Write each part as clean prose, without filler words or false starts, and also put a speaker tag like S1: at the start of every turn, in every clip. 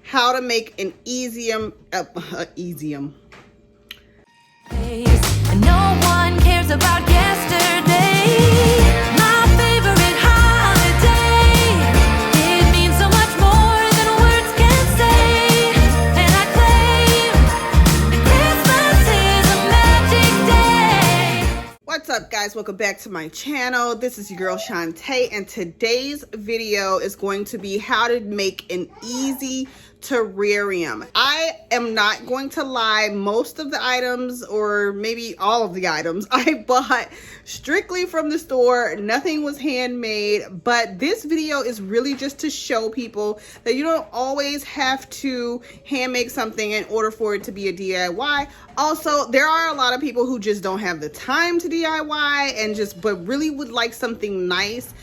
S1: how to make an easium.
S2: And no one cares about yesterday. My favorite holiday. It means so much more than words can say. And I claim that Christmas is a magic day.
S1: What's up, guys? Welcome back to my channel. This is your girl Shante, and today's video is going to be how to make an easy terrarium. I am not going to lie, most of the items, or maybe all of the items, I bought strictly from the store. Nothing was handmade, but this video is really just to show people that you don't always have to hand make something in order for it to be a DIY. Also, there are a lot of people who just don't have the time to DIY and but really would like something nice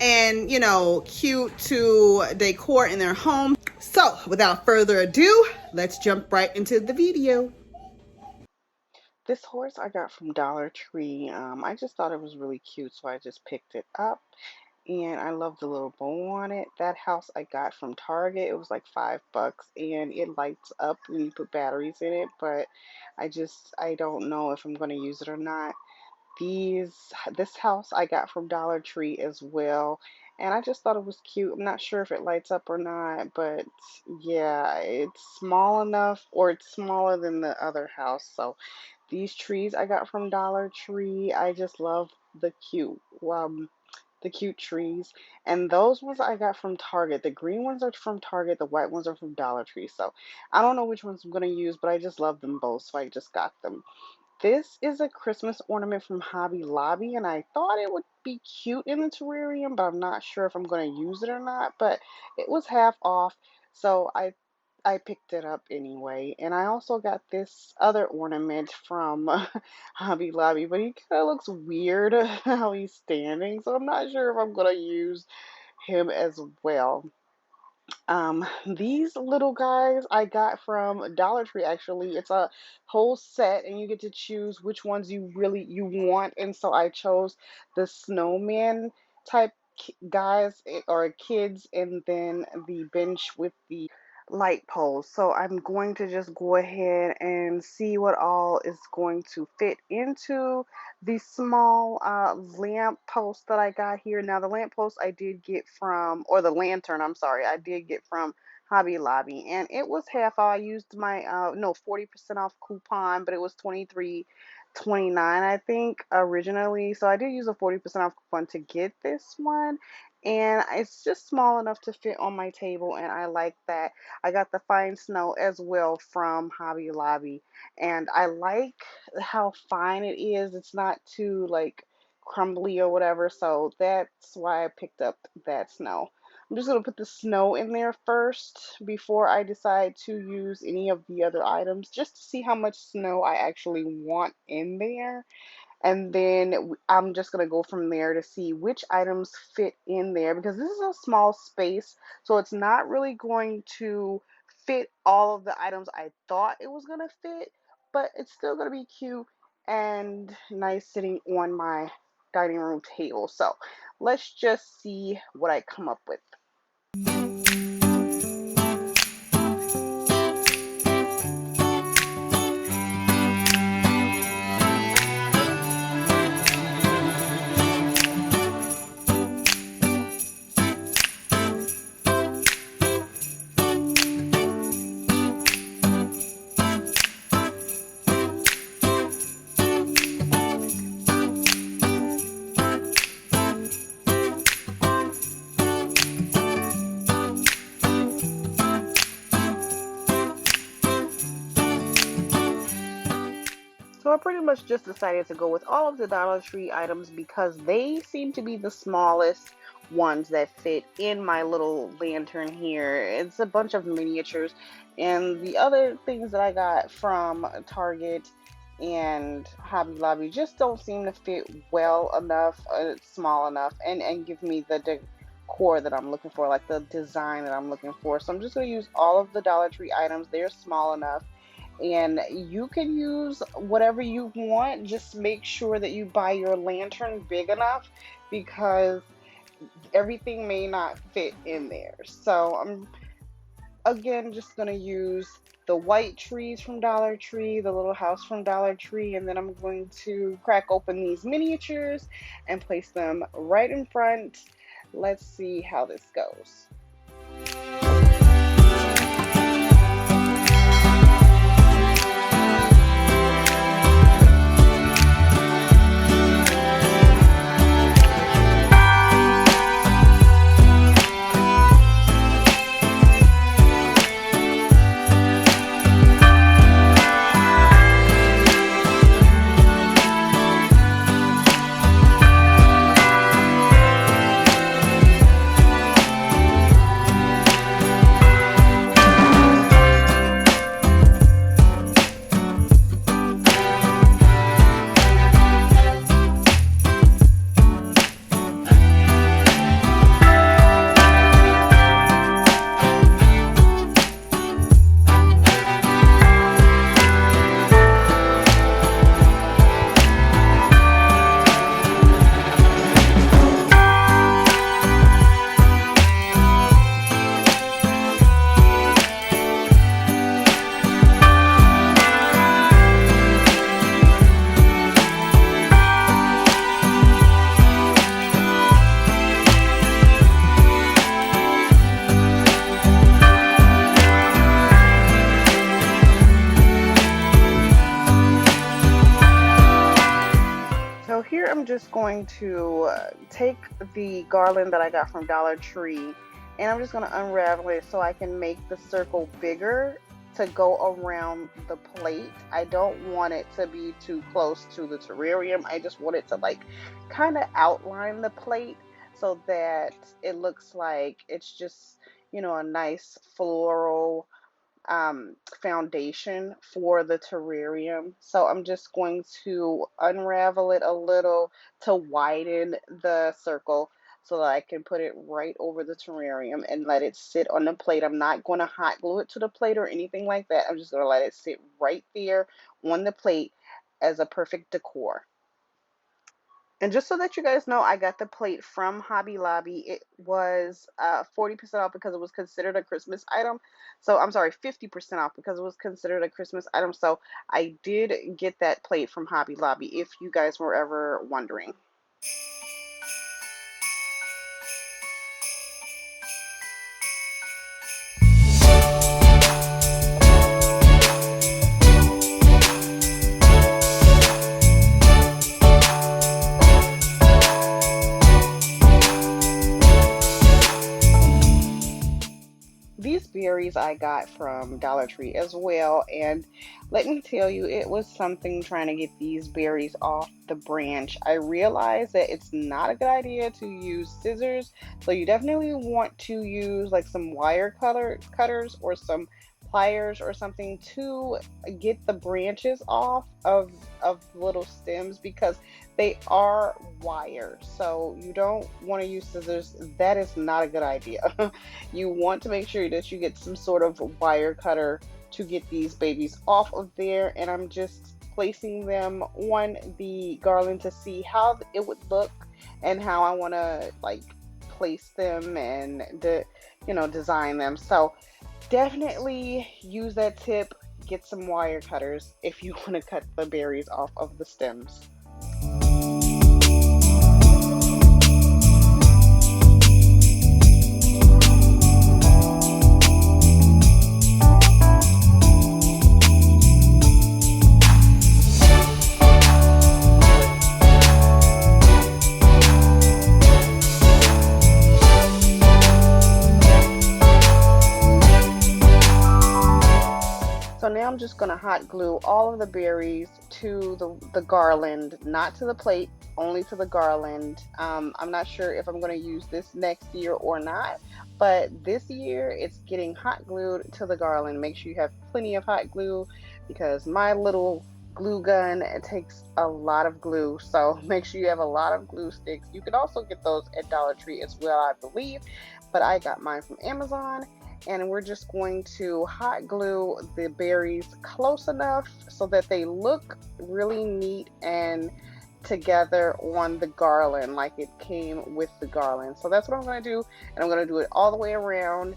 S1: and, you know, cute to decor in their home. So without further ado, let's jump right into the video.
S3: This horse I got from Dollar Tree. I just thought it was really cute, so I just picked it up. And I love the little bow on it. That house I got from Target. It was like $5, and it lights up when you put batteries in it. But I don't know if I'm going to use it or not. This house I got from Dollar Tree as well, and I just thought it was cute. I'm not sure if it lights up or not, but yeah, it's small enough, or it's smaller than the other house. So these trees I got from Dollar Tree. I just love the cute trees. And those ones I got from Target. The green ones are from Target, the white ones are from Dollar Tree. So I don't know which ones I'm going to use, but I just love them both, so I just got them. This is a Christmas ornament from Hobby Lobby, and I thought it would be cute in the terrarium, but I'm not sure if I'm going to use it or not. But it was half off, so I picked it up anyway. And I also got this other ornament from Hobby Lobby, but he kind of looks weird how he's standing, so I'm not sure if I'm going to use him as well. These little guys I got from Dollar Tree actually. It's a whole set and you get to choose which ones you want. And so I chose the snowman type guys or kids, and then the bench with the light poles. So I'm going to just go ahead and see what all is going to fit into the small lamp post that I got here. Now the lamp post I did get from, or the lantern, I'm sorry, I did get from Hobby Lobby, and it was half off. I used my 40% off coupon, but it was 23.29 I think originally. So I did use a 40% off coupon to get this one, and it's just small enough to fit on my table, and I like that. I got the fine snow as well from Hobby Lobby, and I like how fine it is. It's not too like crumbly or whatever, so that's why I picked up that snow. I'm just going to put the snow in there first before I decide to use any of the other items, just to see how much snow I actually want in there. And then I'm just going to go from there to see which items fit in there, because this is a small space, so it's not really going to fit all of the items I thought it was going to fit, but it's still going to be cute and nice sitting on my dining room table. So let's just see what I come up with. So I pretty much just decided to go with all of the Dollar Tree items because they seem to be the smallest ones that fit in my little lantern here. It's a bunch of miniatures, and the other things that I got from Target and Hobby Lobby just don't seem to fit well enough, small enough, and give me the decor that I'm looking for, like the design that I'm looking for. So I'm just going to use all of the Dollar Tree items. They're small enough. And you can use whatever you want. Just make sure that you buy your lantern big enough, because everything may not fit in there. So again, just gonna use the white trees from Dollar Tree, the little house from Dollar Tree, and then I'm going to crack open these miniatures and place them right in front. Let's see how this goes. So here I'm just going to take the garland that I got from Dollar Tree, and I'm just going to unravel it so I can make the circle bigger to go around the plate. I don't want it to be too close to the terrarium. I just want it to like kind of outline the plate so that it looks like it's just, you know, a nice floral foundation for the terrarium. So I'm just going to unravel it a little to widen the circle so that I can put it right over the terrarium and let it sit on the plate. I'm not going to hot glue it to the plate or anything like that. I'm just going to let it sit right there on the plate as a perfect decor. And just so that you guys know, I got the plate from Hobby Lobby. It was 40% off because it was considered a Christmas item. So I'm sorry, 50% off because it was considered a Christmas item. So I did get that plate from Hobby Lobby if you guys were ever wondering. These berries I got from Dollar Tree as well, and let me tell you, it was something trying to get these berries off the branch. I realized that it's not a good idea to use scissors, so you definitely want to use like some wire cutters or some pliers or something to get the branches off of little stems because they are wire. So you don't want to use scissors. That is not a good idea. You want to make sure that you get some sort of wire cutter to get these babies off of there. And I'm just placing them on the garland to see how it would look and how I want to like place them and design them. So definitely use that tip. Get some wire cutters if you want to cut the berries off of the stems. So now I'm just going to hot glue all of the berries to the garland, not to the plate, only to the garland. I'm not sure if I'm going to use this next year or not, but this year it's getting hot glued to the garland. Make sure you have plenty of hot glue because my little glue gun, it takes a lot of glue. So make sure you have a lot of glue sticks. You can also get those at Dollar Tree as well, I believe, but I got mine from Amazon. And we're just going to hot glue the berries close enough so that they look really neat and together on the garland like it came with the garland. So that's what I'm going to do, and I'm going to do it all the way around.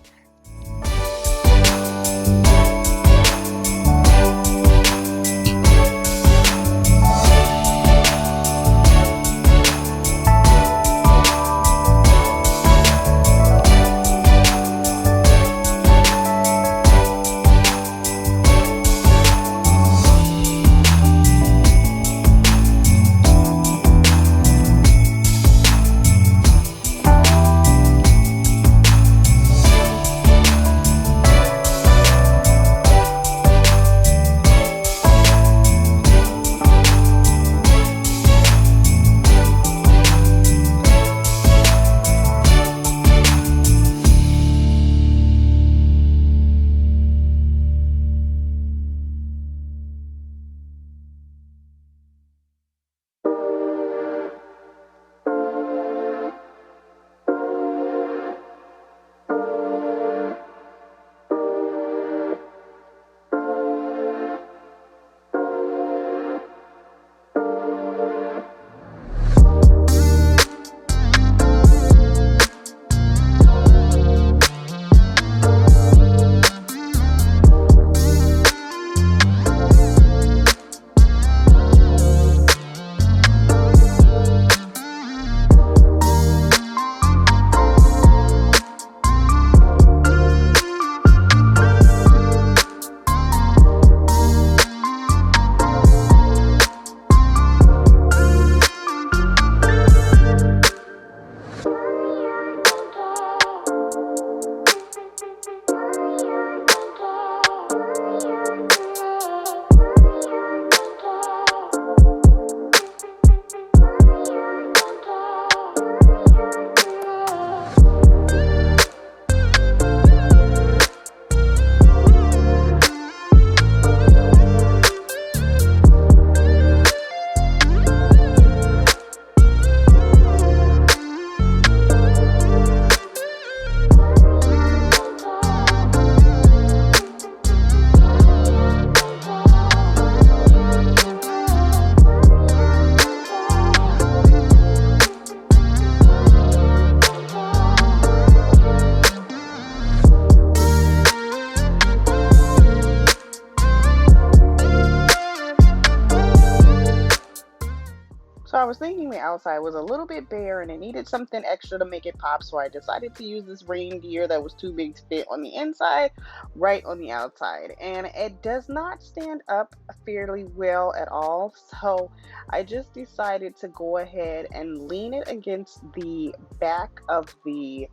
S3: I was thinking the outside was a little bit bare and it needed something extra to make it pop. So I decided to use this reindeer that was too big to fit on the inside, right on the outside. And it does not stand up fairly well at all. So I just decided to go ahead and lean it against the back of the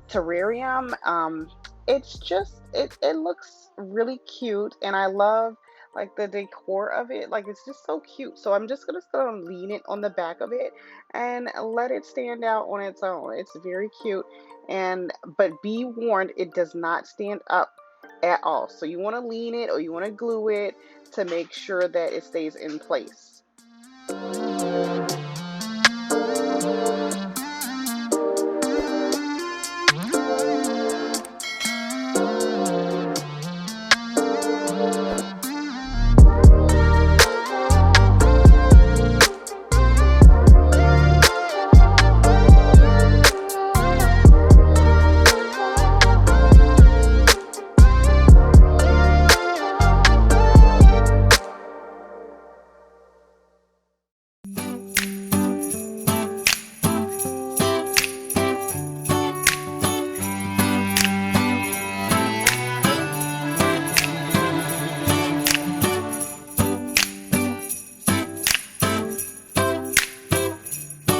S3: terrarium. It's just it looks really cute, and I love like the decor of it. Like it's just so cute. So I'm just gonna lean it on the back of it and let it stand out on its own. It's very cute, and but be warned, it does not stand up at all. So you want to lean it or you want to glue it to make sure that it stays in place.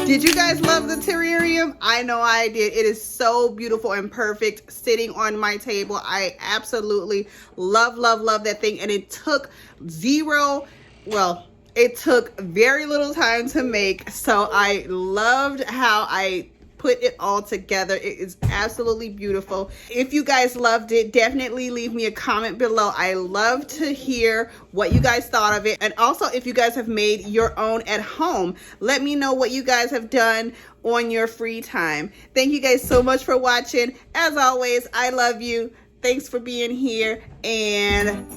S1: Did you guys love the terrarium? I know I did. It is so beautiful and perfect sitting on my table. I absolutely love, love, love that thing. And it took it took very little time to make. So I loved how I put it all together. It is absolutely beautiful. If you guys loved it, definitely leave me a comment below. I love to hear what you guys thought of it. And also, if you guys have made your own at home, let me know what you guys have done on your free time. Thank you guys so much for watching. As always, I love you. Thanks for being here, and